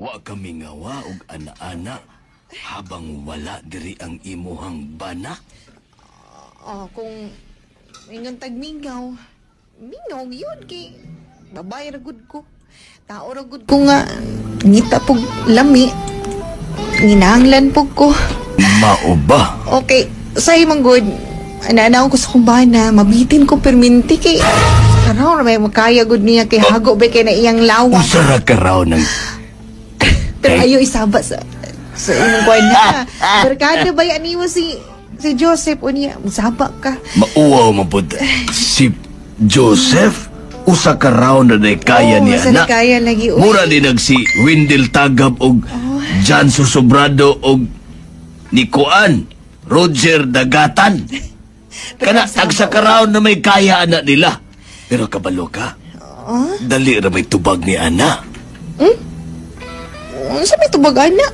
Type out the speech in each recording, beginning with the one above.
Wa kami ngawa og ana-ana habang wala diri ang imuhang bana. Kung ingon tagmingaw, mingaw yun kay babae ragud ko. Tao ragud ko nga ngita pug lami. Nginahanglan pug ko. Mao ba? Okay, say manggod. Ananaw ko sa kumbana, mabitin ko perminti kay araw na may makaya gud niya kay hago ba kay na iyang lawa. Usara ka raw ng... Pero ayaw isaba sa imong kuwana. Barkada ba yan mo si Joseph o niya? Masaba ka. Mauwaw mapod. Si Joseph? Usa ka raw na kaya niya na. Kaya lagi. Mura din si Wendell Tagab og Jan Susobrado og Nikoan Roger Dagatan. Kana tagsa ka raw na may kaya anak nila. Pero kabalo ka. Dali ra may tubag ni ana. Sa may tubag ana?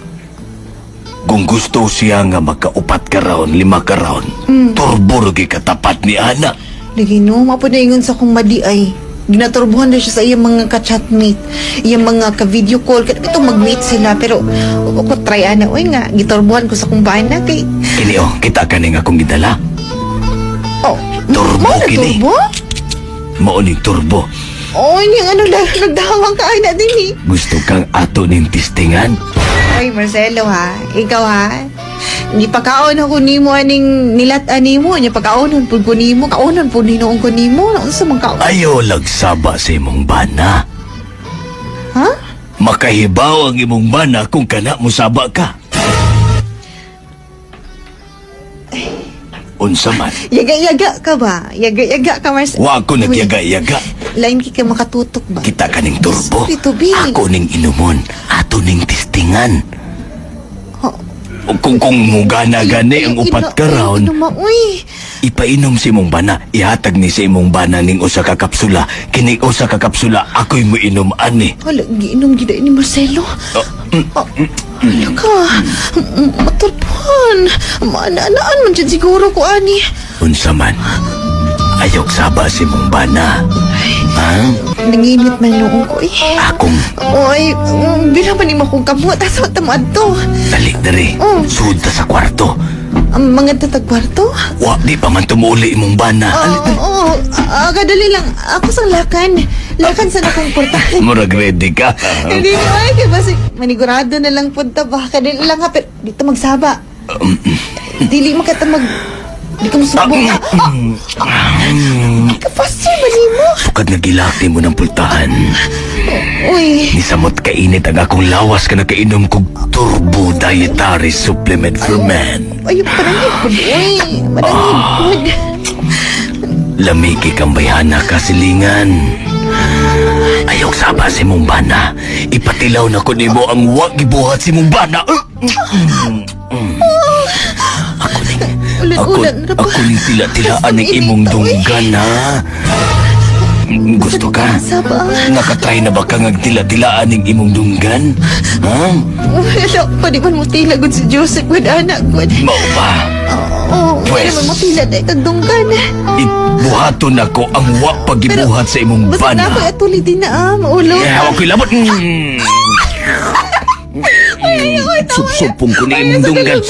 Kung gusto siya nga magkaupat ka raon, 5 ka raon, turbo rin katapat ni ana. Lagi no, mapanaingon sa kong madi ay ginaturbuhan na siya sa iyang mga ka-chatmate, iyang mga ka-video call. Kaya ito mag-meet sila, pero ako try ana. Uy nga, giturbuhan ko sa kong bana kay... Kini kita ka nga akong gidala. Turbo kini. Turbo? Mauning turbo. Yung nagdahawang ka na din eh. Gusto kang ato ning tistingan? Ay, Marcelo ha. Ikaw ha. Hindi pagkaon ako nimo aning nilat-an nimo. Hindi pagkaonon po ko nimo. Kaonon po ninoong ko nimo. Naon sa mga kaon? Ayaw lagsaba sa imong bana. Ha? Makahibaw ang imong bana kung kana mo saba ka. Unsa man? Yaga-yaga ka ba? Yaga-yaga ka, Marcelo. Wa ako nagyaga-yaga. Lain ka matutok ba? Kita ka ning turbo. Tubi. Ako ning inumon. Ato ning tistingan. O kung mugana gani ang upat ka raon, ipainom si imong bana. Ihatag ni sa imong bana ning usa ka kapsula. Kining usa ka kapsula, ako'y mo inom ani. Hala, giinom gida ni Marcelo. Hala ka, maturpuan. Maanaan man dyan siguro ko, ani. Unsa man, ayok saba si imong bana. Ha? Nanginit man noong ko eh. Akong... Oy, bilang pa ni mo kong kamot. Asa tamad to. Dali, dali. Suod ta sa kwarto. Ang mga tatagwarto? Wa, di pa man tumuli imong bana. Kadali lang. Ako sang lakan. Lakan sa nakong portahan. Murag ready ka. Hindi mo ay, kaya basi manigurado na lang punta ba. Kadali lang ha, pero dito magsaba. Dili mo kata di ka masubong. Di ka faster, mali mo. Sukad nga gilaki mo ng pultahan. Uy. Nisamot kainit ang akong lawas ka na kainom kong turbo dietary supplement for men. Ayun, parangin po. Uy, parangin po. Lamiki kang bayhana kasilingan. Ayaw saba si mong bana. Ipatilaw na ko nimo ang wag gibuhat si mong bana. Ako ning tila-tilaan ng imong dunggan, ha? Gusto ka? Nakatry na ba kang agtila-tilaan ng imong dunggan? Ha? Wala, pwede man mo tila gud si Joseph with anak ko. Mau ba? Pwede man mo tila na ikang dunggan. Ibuhaton ako ang wak pagibuhat sa imong basta bana. Basta na ako atuloy din na, maulo. Okay, labot. Sup-supong ko na imong dunggan.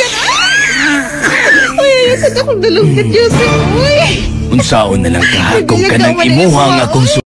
Sa akong dalunggan, Joseph. Uy! Unsaon na lang kahakong ka ng imuhang akong